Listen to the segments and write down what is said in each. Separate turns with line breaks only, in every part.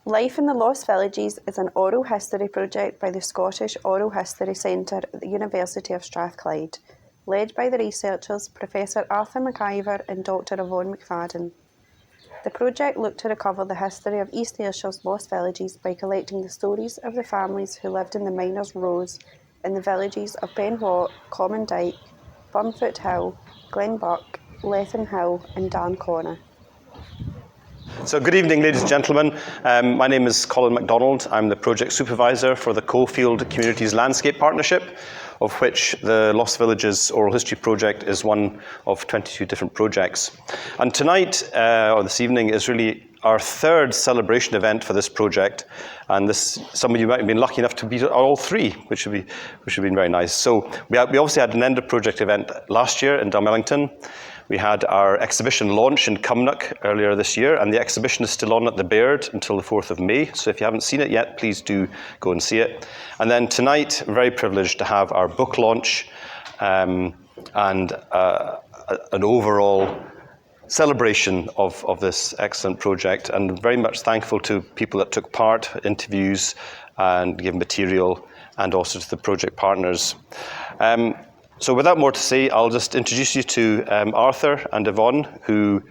Life in the Lost Villages is an oral history project by the Scottish Oral History Centre at the University of Strathclyde, led by the researchers Professor Arthur McIvor and Dr Yvonne McFadden. The project looked to recover the history of East Ayrshire's lost villages by collecting the stories of the families who lived in the miners' rows in the villages of Benwhat, Common Dyke, Burnfoot Hill, Glenbuck, Lethen Hill and Darnconnor.
So good evening, ladies and gentlemen. My name is Colin MacDonald. I'm the project supervisor for the Coalfield Communities Landscape Partnership, of which the Lost Villages Oral History Project is one of 22 different projects. And tonight, or this evening, is really our third celebration event for this project. And some of you might have been lucky enough to be at all three, which have been very nice. So we obviously had an end of project event last year in Dunmellington. We had our exhibition launch in Cumnock earlier this year, and the exhibition is still on at the Baird until the 4th of May. So if you haven't seen it yet, please do go and see it. And then tonight, we're very privileged to have our book launch and an overall celebration of this excellent project, and very much thankful to people that took part, interviews and gave material, and also to the project partners. So without more to say, I'll just introduce you to Arthur and Yvonne, who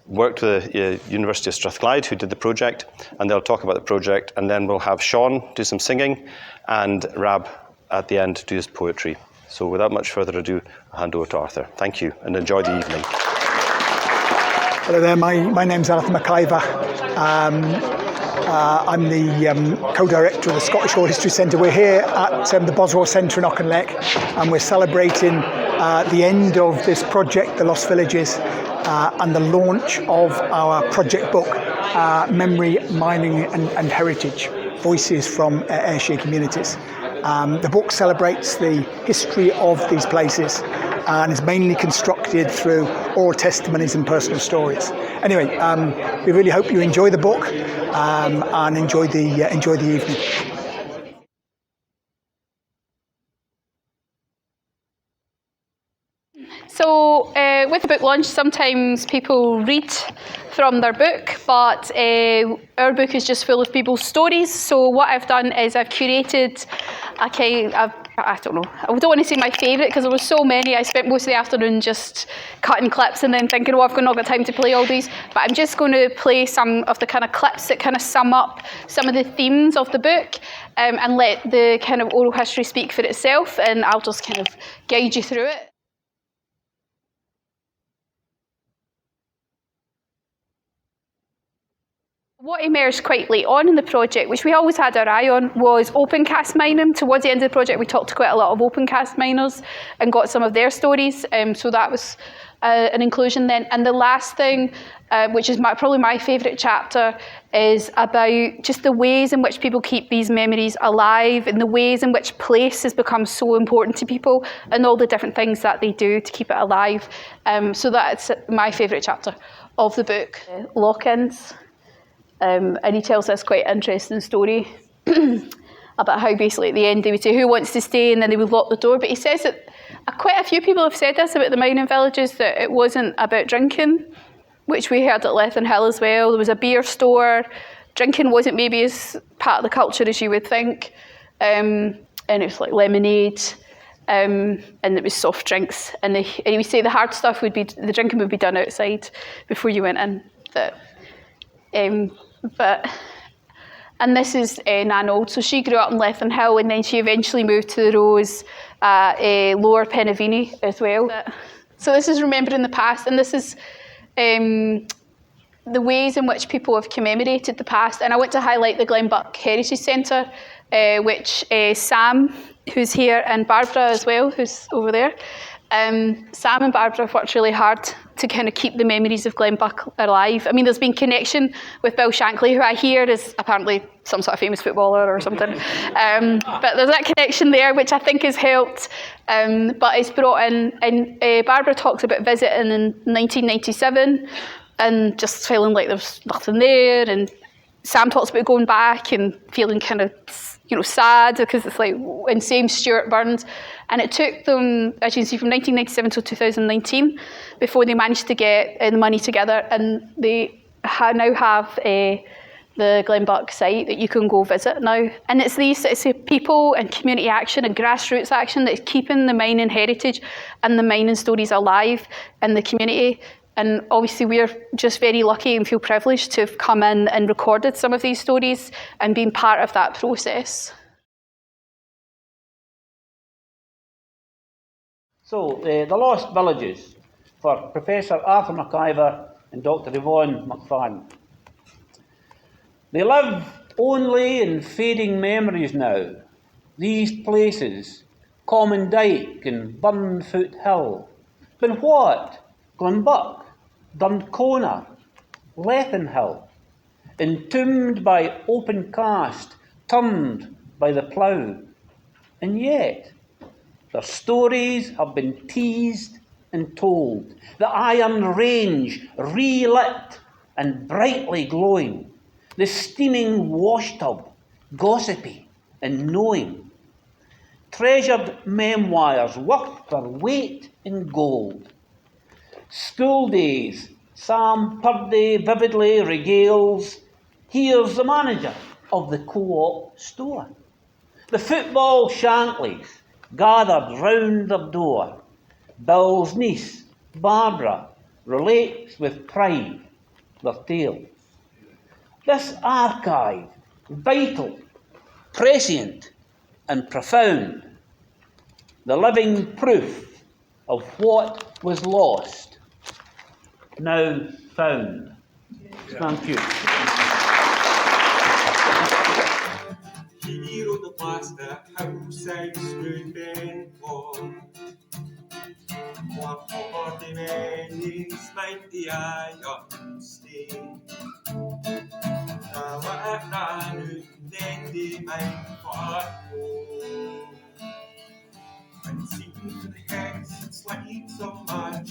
worked with the University of Strathclyde, who did the project, and they'll talk about the project, and then we'll have Sean do some singing, and Rab at the end do his poetry. So without much further ado, I'll hand over to Arthur. Thank you, and enjoy the evening.
Hello there, my name's Arthur McIvor. I'm the co-director of the Scottish Oral History Centre. We're here at the Boswell Centre in Auchinleck, and we're celebrating the end of this project, The Lost Villages, and the launch of our project book, Memory, Mining and Heritage, Voices from Ayrshire Communities. The book celebrates the history of these places and is mainly constructed through oral testimonies and personal stories. Anyway, we really hope you enjoy the book and enjoy the evening.
So with the book launch, sometimes people read from their book, but our book is just full of people's stories. So what I've done is I've curated I don't know. I don't want to say my favourite because there were so many. I spent most of the afternoon just cutting clips and then thinking, I've not got time to play all these. But I'm just going to play some of the kind of clips that kind of sum up some of the themes of the book and let the kind of oral history speak for itself, and I'll just kind of guide you through it. What emerged quite late on in the project, which we always had our eye on, was open cast mining. Towards the end of the project, we talked to quite a lot of open cast miners and got some of their stories. So that was an inclusion then. And the last thing, which is probably my favourite chapter, is about just the ways in which people keep these memories alive and the ways in which place has become so important to people and all the different things that they do to keep it alive. So that's my favourite chapter of the book. Lock-ins. And he tells this quite interesting story about how basically at the end they would say, who wants to stay? And then they would lock the door. But he says that quite a few people have said this about the mining villages, that it wasn't about drinking, which we heard at Lethen Hill as well. There was a beer store. Drinking wasn't maybe as part of the culture as you would think. And it was like lemonade. And it was soft drinks. And he would say the hard stuff the drinking would be done outside before you went in. And this is Nan Old. So she grew up in Lethen Hill, and then she eventually moved to the Rose at Lower Penavini as well. So this is remembering the past, and this is the ways in which people have commemorated the past. And I want to highlight the Glenbuck Heritage Centre, which Sam, who's here, and Barbara as well, who's over there. Sam and Barbara have worked really hard to kind of keep the memories of Glenbuck alive. I mean, there's been connection with Bill Shankly, who I hear is apparently some sort of famous footballer or something. But there's that connection there, which I think has helped. But it's brought in, and Barbara talks about visiting in 1997 and just feeling like there's nothing there. And Sam talks about going back and feeling kind of, sad because it's like, and same Stuart Burns. And it took them, as you can see, from 1997 to 2019 before they managed to get the money together. And they now have the Glenbuck site that you can go visit now. And it's the people and community action and grassroots action that's keeping the mining heritage and the mining stories alive in the community. And obviously we're just very lucky and feel privileged to have come in and recorded some of these stories and been part of that process.
So, The Lost Villages for Professor Arthur McIvor and Dr. Yvonne McFadden. They live only in fading memories now. These places, Common Dyke and Burnfoot Hill. But what? Glenbuck, Duncona, Lethenhill, entombed by open cast, turned by the plough. And yet, their stories have been teased and told. The Iron Range relit and brightly glowing. The steaming washtub, gossipy and knowing. Treasured memoirs worth their weight in gold. School days, Sam Purdy vividly regales. Here's the manager of the co-op store. The football Shantleys gathered round their door. Bill's niece, Barbara, relates with pride their tales. This archive, vital, prescient and profound, the living proof of what was lost, now found. Thank you.
Here on the plaster house smooth and warm. What for the men's might the iron stay. Now what I knew then they might part home. And seen to the heads and slides of my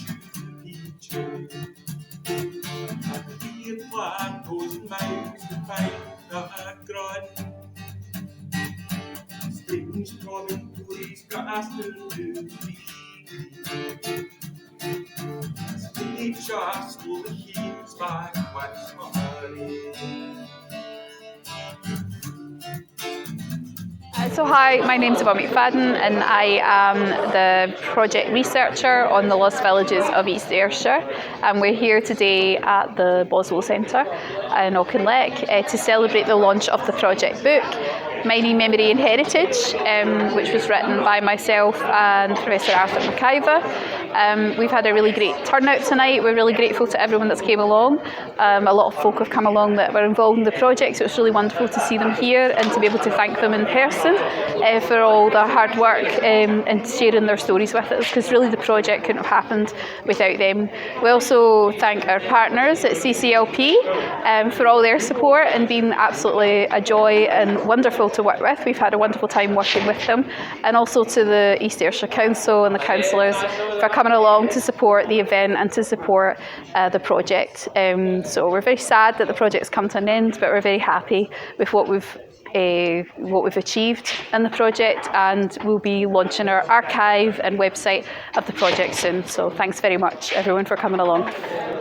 choo. And the beard lad goes miles to find the grunt. Strange promontories grasped into the as nature slowly heals back what's money.
So hi, my name's Yvonne McFadden and I am the project researcher on the Lost Villages of East Ayrshire, and we're here today at the Boswell Centre in Auchinleck to celebrate the launch of the project book Mining, Memory and Heritage, which was written by myself and Professor Arthur McIvor. We've had a really great turnout tonight. We're really grateful to everyone that's came along. A lot of folk have come along that were involved in the project, so it's really wonderful to see them here and to be able to thank them in person for all their hard work and sharing their stories with us, because really the project couldn't have happened without them. We also thank our partners at CCLP for all their support and being absolutely a joy and wonderful to work with. We've had a wonderful time working with them, and also to the East Ayrshire Council and the councillors for coming along to support the event and to support the project. So we're very sad that the project's come to an end, but we're very happy with what we've achieved in the project, and we'll be launching our archive and website of the project soon. So thanks very much everyone for coming along.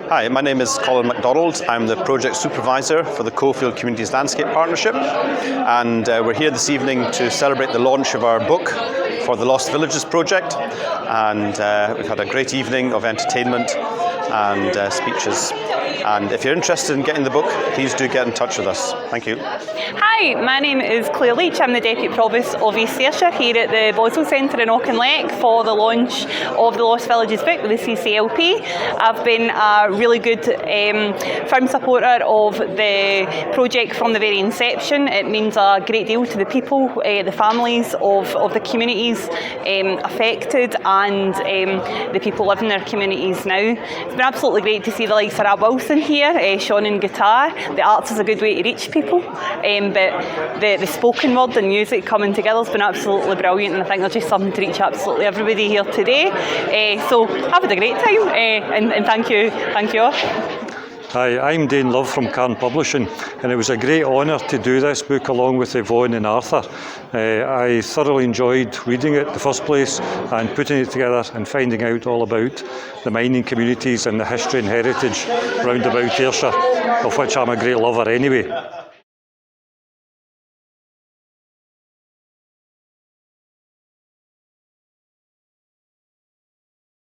Hi, my name is Colin MacDonald. I'm the project supervisor for the Coalfield Communities Landscape Partnership, and we're here this evening to celebrate the launch of our book for the Lost Villages project, and we've had a great evening of entertainment and speeches. And if you're interested in getting the book, please do get in touch with us. Thank you.
Hi, my name is Claire Leach. I'm the Deputy Provost of East Ayrshire here at the Boswell Centre in Auchinleck for the launch of the Lost Villages book with the CCLP. I've been a really good firm supporter of the project from the very inception. It means a great deal to the people, the families of the communities affected, and the people living in their communities now. It's been absolutely great to see the likes of Rob Wilson here, Sean and guitar. The arts is a good way to reach people, but the spoken word and music coming together has been absolutely brilliant, and I think there's just something to reach absolutely everybody here today. So I've had a great time, and thank you all.
Hi, I'm Dane Love from Carn Publishing, and it was a great honour to do this book along with Yvonne and Arthur. I thoroughly enjoyed reading it in the first place and putting it together and finding out all about the mining communities and the history and heritage round about Ayrshire, of which I'm a great lover anyway.